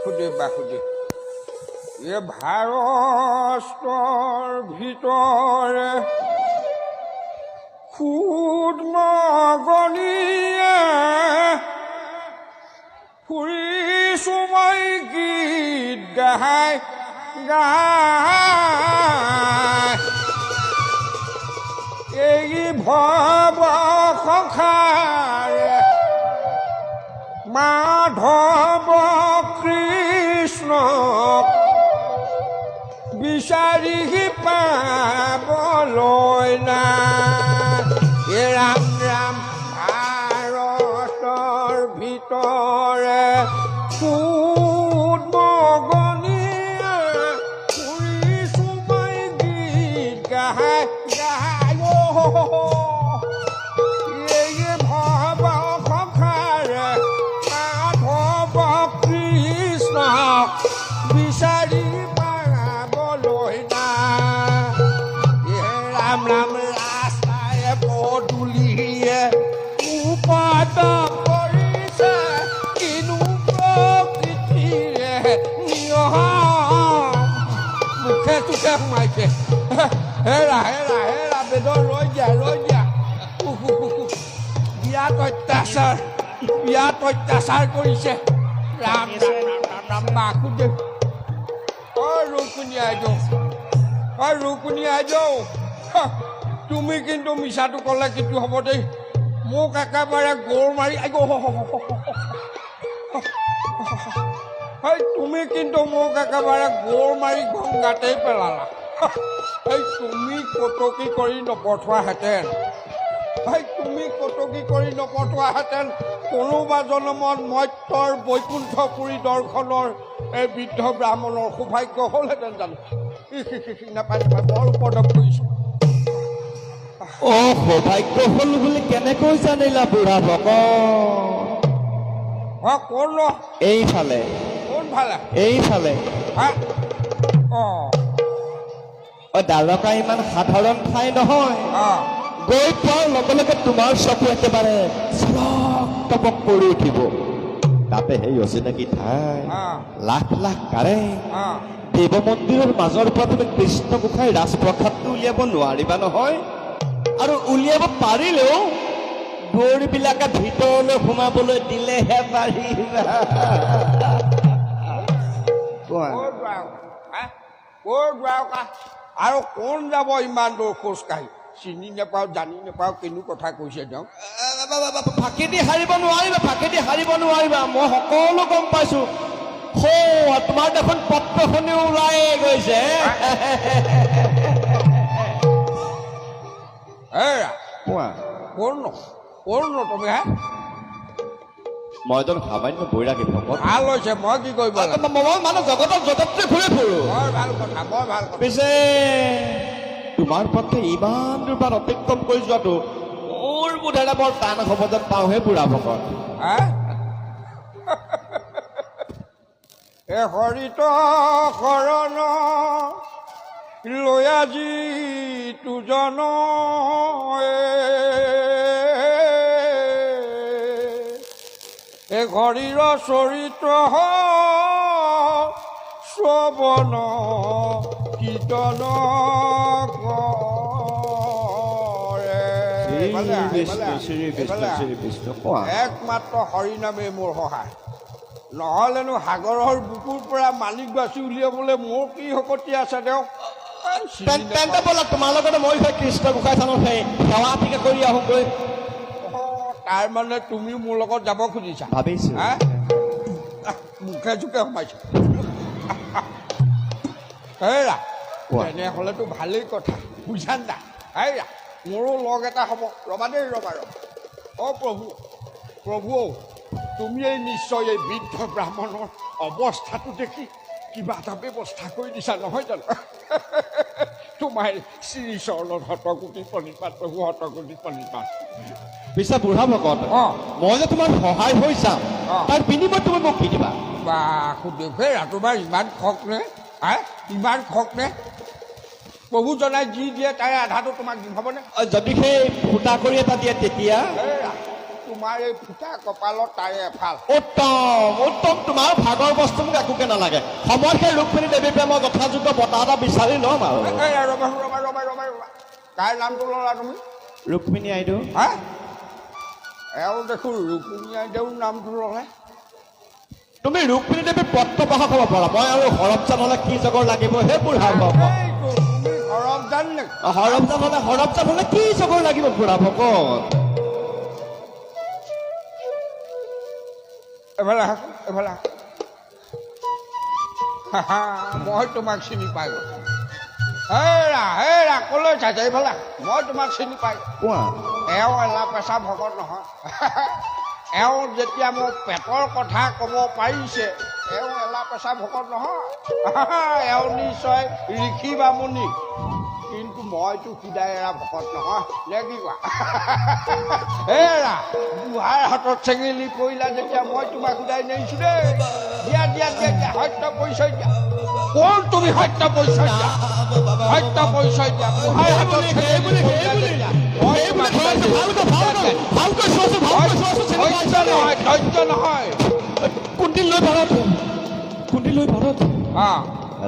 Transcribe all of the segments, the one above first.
বাসুদেৱ এই ভাৰতৰ ভিতৰে ক্ষুদ্ৰ গণিয়ে ফুৰিছো মই গীত গাই গাই এই ভৱ সংসাৰে মাধৱ কৃষ্ণক বিচাৰি পাবলৈ নাই ৰাম ৰাম ভাৰতৰ ভিতৰে ক্ষুদ্ৰ গণিয়ে ফুৰিছো মই গীত গাই গাই এই ভৱ সংসাৰে মাধৱ কৃষ্ণক বিচাৰি পাবলৈ নাই ৰাম ৰাম ৰাস্তায়ে পদূলিয়ে উপাত কৰিছে কিনো প্ৰকৃতিৰে নিয়ম মুখে চুখে সোমাইছে হেৰা হেৰা হেৰা বেদৰ ৰৈ দিয়া বিয়াত অত্যাচাৰ কৰিছে ৰাম ৰাম ৰাম ৰাম বাসুদেৱ ৰুকুনি আইজৌ তুমি কিন্তু মিছাটো ক'লে কিন্তু হ'ব দেই মোক একেবাৰে গৌৰ মাৰি তুমি কিন্তু মোক একেবাৰে গৌৰ মাৰি গংগাতেই পেলালা তুমি কটকী কৰি নপঠোৱাহেঁতেন কোনোবা জনমত মত্যৰ বৈকুণ্ঠপুৰী দৰ্শনৰ এই বৃদ্ধ ব্ৰাহ্মণৰ সৌভাগ্য হ'লহেঁতেন জানো নাপায় বৰ উপদ্ৰৱ কৰিছো সৌভাগ্য হ'ল বুলি কেনেকৈ জানিলা বুঢ়া ভকত কোন এইফালে দ্বাৰকা ইমান সাধাৰণ ঠাই নহয় গৈ পোৱাৰ লগে লগে তোমাৰ চকু একেবাৰে টপক পৰি উঠিব তাতে সেই অচিনাকি ঠাই লাখ লাখ কাৰেং দেৱ মন্দিৰৰ মাজৰ পৰা তুমি কৃষ্ণ গোসাঁই ৰাজপ্ৰসাদটো উলিয়াব নোৱাৰিবা নহয় আৰু উলিয়াব পাৰিলেও দৌৰবিলাকে ভিতৰলৈ সোমাবলৈ দিলেহে পাৰিবা আৰু কোন যাব ইমান দূৰ খোজকাঢ়ি চিনি নাপাওঁ জানি নাপাওঁ কিনো কথা কৈছে তেওঁ ফাঁকি দি হাৰিব নোৱাৰিবা মই সকলো গম পাইছো তোমাৰ দেখোন পত্ৰখনি ওলাই গৈছে কোন তুমি হে মই এজন সামান্য বৈৰাগী ভকত ভাল হৈছে মই কি কৰিব মই মানে জগতত য'তে ঘূৰি ফুৰো বৰ ভাল কথা পিছে তোমাৰ পক্ষে ইমান দূৰ বাট অতিক্ৰম কৰি যোৱাটো মোৰ বোধেৰে বৰ টান হ'ব যেন পাওঁহে বুঢ়া ভকত এ হৰিত শৰণ লৈ আজি তুজন এ হৰিৰ চৰিত্ৰ শ্ৰৱণ কীৰ্তন একমাত্ৰ হৰিনামেই মোৰ সহায় নহ'লেনো সাগৰৰ বুকুৰ পৰা মালিক বাচি উলিয়াবলৈ মোৰ কি শক্তি আছে তেওঁ ব'লা তোমাৰ লগতে মই কৃষ্ণ গোসাঁই থানত সেৱা ঠিকে কৰি আহোঁগৈ তাৰ মানে তুমি মোৰ লগত যাব খুজিছা ভাবিছো মুখে চুকে সোমাইছা হেৰা তেনেহ'লেতো ভালেই কথা বুজান দা হেৰা মোৰো লগ এটা হ'ব ৰবা প্ৰভু তুমি এই নিশ্চয় এই বৃদ্ধ ব্ৰাহ্মণৰ অৱস্থাটো দেখি কিবা এটা ব্যৱস্থা কৰি দিছা নহয় জানো তোমাৰ শ্ৰীচৰণত শতকোটি প্ৰণিপাত প্ৰভু শতকোটি প্ৰণিপাত পিছে বুঢ়া ভকত মই যে তোমাৰ সহায় হৈ যাম তাৰ বিনিময়ত তুমি মোক কি দিবা বাসুদেৱ তোমাৰ ইমান খক নে প্ৰভু জনাই যি দিয়ে তাৰে আধাটো তোমাক দিম হ'বনে যদি সেই ফুটা কৰি এটা দিয়ে তেতিয়া তোমাৰ এই ফুটা কপালত তাৰে এফাল উত্তম উত্তম তোমাৰ ভাগৰ বস্তু মোক একোকে নালাগে সময়ত সেই ৰুক্মিণী দেৱীৰ পৰা মই যথাযোগ্য বঁটা এটা বিচাৰি ল'ম আৰু ৰবা ৰবা ৰবা ৰবা ৰবা কাৰ নামটো ল'লা তুমি ৰুক্মিণী আইদেউ হা এওঁ দেখোন ৰুক্মিণী আইদেউৰ নামটো ল'লে তুমি ৰুক্মিণী দেৱীৰ পত্ৰবাহক হ'ব পাৰা মই আৰু সৰবজান হ'লে কি জগৰ লাগিব সেই বুঢ়া ভকত তুমি সৰবজান নেকি সৰবজান হ'লে কি জগৰ লাগিব বুঢ়া ভকত এফালে আহা এফালে আহা মই তোমাক চিনি পাই গ'লো হেৰা হেৰা ক'লৈ চাইছা এইফালে মই তোমাক চিনি পাই কোৱা এওঁ এলা পেচা ভকত নহয় এওঁ যেতিয়া মোক পেটৰ কথা ক'ব পাৰিছে এওঁ এলা পেচা ভকত নহয় এওঁ নিশ্চয় ঋষি বামুণি কিন্তু মইতো সুদাই এৰা ভকত নহয় নে কি কোৱা এৰা বুঢ়াৰ হাতত চেঙেলি পৰিলা যেতিয়া মই তোমাক সুদাই নেৰিছোঁ দেই দিয়া দিয়া দিয়া দিয়া সত্য পৰিচয় দিয়া কোন তুমি সত্য পৰিচয় দিয়া সত্য পৰিচয় দিয়া বুঢ়াৰ হাতত চেঙেলি পৰিলা যেতিয়া মই তোমাক সুদাই ধৈৰ্য নহয় কুণ্ডিল লৈ ভাৰত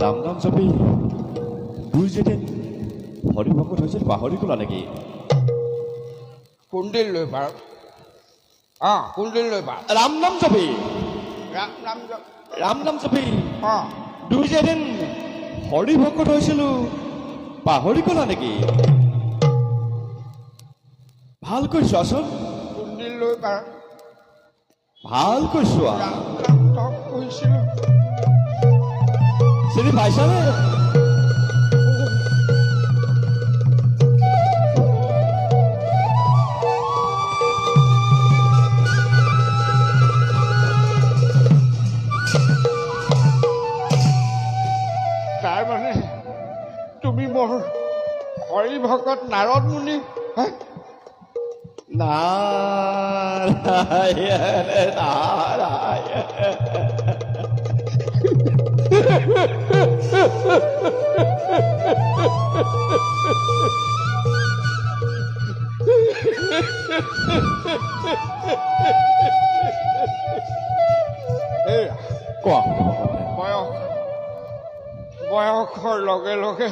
ৰাম নাম জপি দুই যেদিন হৰি ভকত হৈছিল পাহৰি গ'লা নেকি কুণ্ডিল লৈ ভাৰত কুণ্ডিল লৈ ভাৰত ৰাম নাম জপি ৰাম নাম দুই যেদিন হৰি ভকত হৈছিলো পাহৰি গ'লা নেকি ভালকৈ চোৱাচোন কুণ্ডিল লৈ ভাৰত ভালকৈ চোৱা ৰাম নাম কৈছিলো চিনি পাইছানে তাৰমানে তুমি মোৰ হৰি ভকত নাৰদ মুনি কোৱা বয়সৰ লগে লগে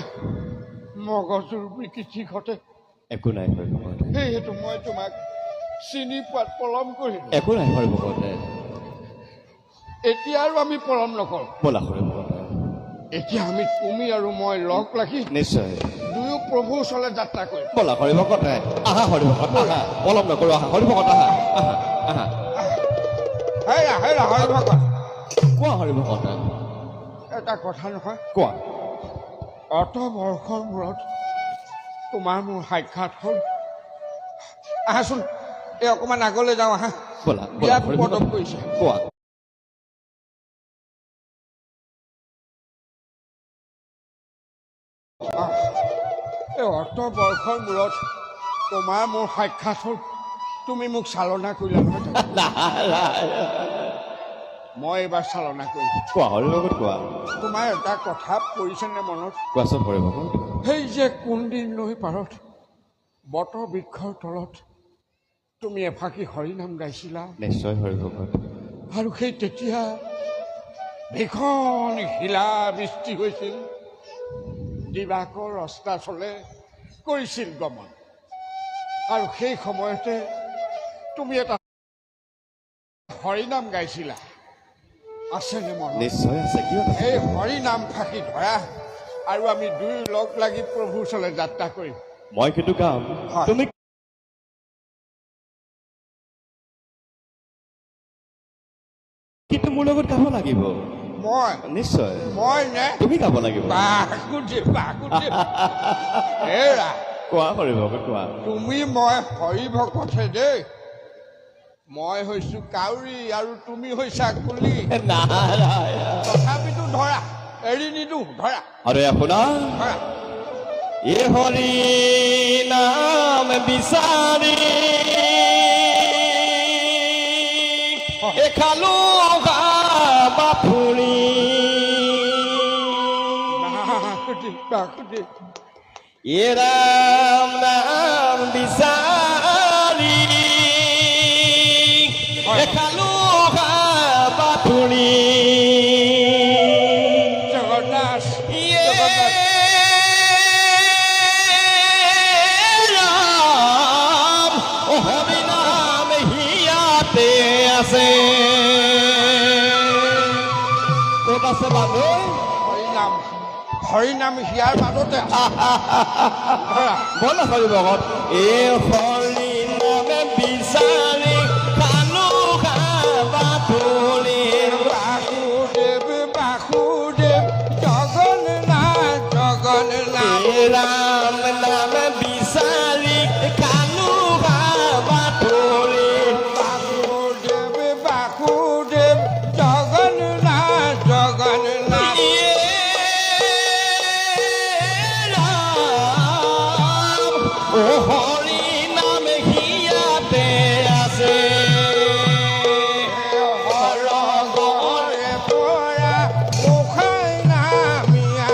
মগজুৰ বিকৃতি ঘটে একো নাই হৰি ভকত সেইটো মই তোমাক চিনি পোৱাত পলম কৰিলো একো নাই হৰি ভকত এতিয়া আৰু আমি পলম নকৰোঁ ব'লা হৰি ভকত এতিয়া আমি তুমি আৰু মই লগ লাগি নিশ্চয় দুয়ো প্ৰভুৰ ওচৰলৈ যাত্ৰা কৰিম ব'লা হৰি ভকত আহা হৰি ভকত আহা পলম নকৰোঁ আহা হৰি ভকত আহা আহা আহা হেৰা হেৰা হৰি ভকত কোৱা হৰি ভকত এটা কথা নহয় কোৱা অত বৰ্ষৰ মূৰত তোমাৰ মোৰ সাক্ষাৎ হ'ল আহাচোন এই অকণমান আগলৈ যাওঁ আহা ব'লা বিৰাট পদক কৰিছে কোৱা এই অত বৰ্ষৰ মূৰত তোমাৰ মোৰ সাক্ষাৎ হ'ল তুমি মোক চালনা কৰিলা নহয় মই এইবাৰ চালনা কৰিছোঁ কোৱা হৰি ভকত কোৱা তোমাৰ এটা কথা পৰিছেনে মনত কোৱাচোন হৰি ভকত সেই যে কোনদিন নৈ পাৰত বট বৃক্ষৰ তলত তুমি এফাকি হৰিনাম গাইছিলা নিশ্চয় হৰি ভকত আৰু সেই তেতিয়া ভীষণ শিলা বৃষ্টি হৈছিল দিবাকৰ অস্তাচলে কৰিছিল গমন আৰু সেই সময়তে তুমি এটা হৰিনাম গাইছিলা আছেনে মনত নিশ্চয় আছে কিয় এই হৰিনাম ফাঁকি ধৰা আৰু আমি দুয়ো লগ লাগি প্ৰভুৰ ওচৰলৈ যাত্ৰা কৰিম মই কিন্তু গাম তুমি কিন্তু মোৰ লগত গাব লাগিব মই নিশ্চয় মই নে তুমি গাব লাগিব বাগুটি এৰা কোৱা হৰি ভকত কোৱা তুমি মই হৰি ভকতহে দেই মই হৈছো কাউৰী আৰু তুমি হৈছা কুলি তথাপিতো ধৰা এৰি নিদো ধৰা আৰু শুনা ধৰা এ হৰি নাম বিচাৰি খালো বাফুৰি বাকুটি এ ৰাম নাম বিচাৰি হিয়াতে আছে ক'ত আছে বান্ধৈ হৰিনাম হৰিনাম হিয়াৰ মাজতে আছে। ধৰা বল হৰি ভকত এই হৰি নামে বিচাৰি কালো বাটুলি বাসুদেৱ বাসুদেৱ জগন্নাথ জগন্নাথ ৰাম নামে বিচাৰি কালো বাটুলি বাসুদেৱ বাসুদেৱ জগন্নাথ জগন্নাথ ও হৰি নাম হিয়াতে আছে হৰগৰে পৰা মুখাই নামিয়া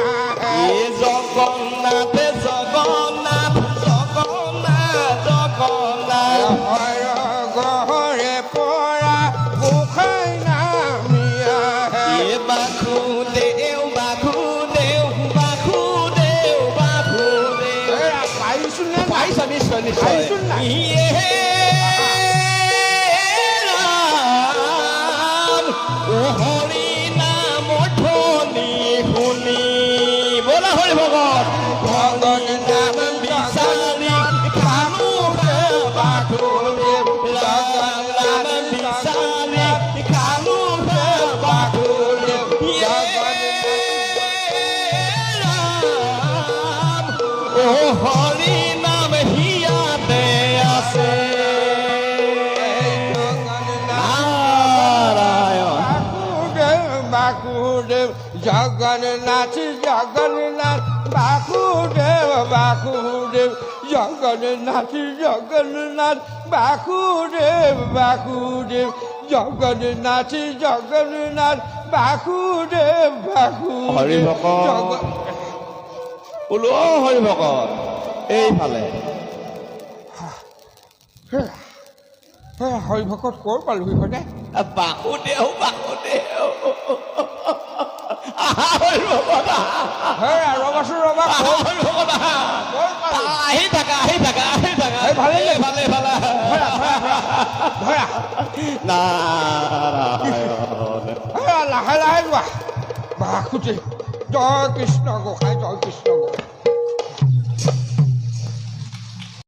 এ জগন্নাথে জগন্নাথ জগন্নাথ জগন্নাথ হৰগৰে পৰা মুখাই নামিয়া এ বাসুদেৱ বাসুদেৱ বাসুদেৱ বাসুদেৱ পাইছো নে পাইছা নিশ্চয় নিশ্চয় পাইছো নাই? ইয়ে ৰাম ও হৰি নাম ধ্বনি শুনি বলা হৰি ভগত হৰি নাম বিচাৰি কামুকে বাসুদেৱ ৰাম নাম বিচাৰি কামুকে বাসুদেৱ ৰাম ও হৰি নাম হিয়াতে আছে নাৰায়ণ বাসুদেৱ জগন্নাথ জগন্নাথ বাসুদেৱ বাসুদেৱ জগন্নাথ জগন্নাথ বাসুদেৱ বাসুদেৱ জগন্নাথ জগন্নাথ বাসুদেৱ হৰি বাসুদেৱ ভকত ওলোৱা হৰি ভকত এইফালে হৰি ভকত ক'ৰ পালোহি হয়নে বাসুদেৱ বাসুদেৱ আহা হৰি ভকত ৰবাচোন ৰবা আহা হৰি ভকত আহা ক'ৰ পালোহি? আহি থাকা আহি থাকা আহি থাকা এই ভালেই নে? ভালে ভালে ধৰা নাৰায়ণ লাহে লাহে যোৱা বাসুদেৱ জয় কৃষ্ণ গোসাঁই জয় কৃষ্ণ গোসাঁই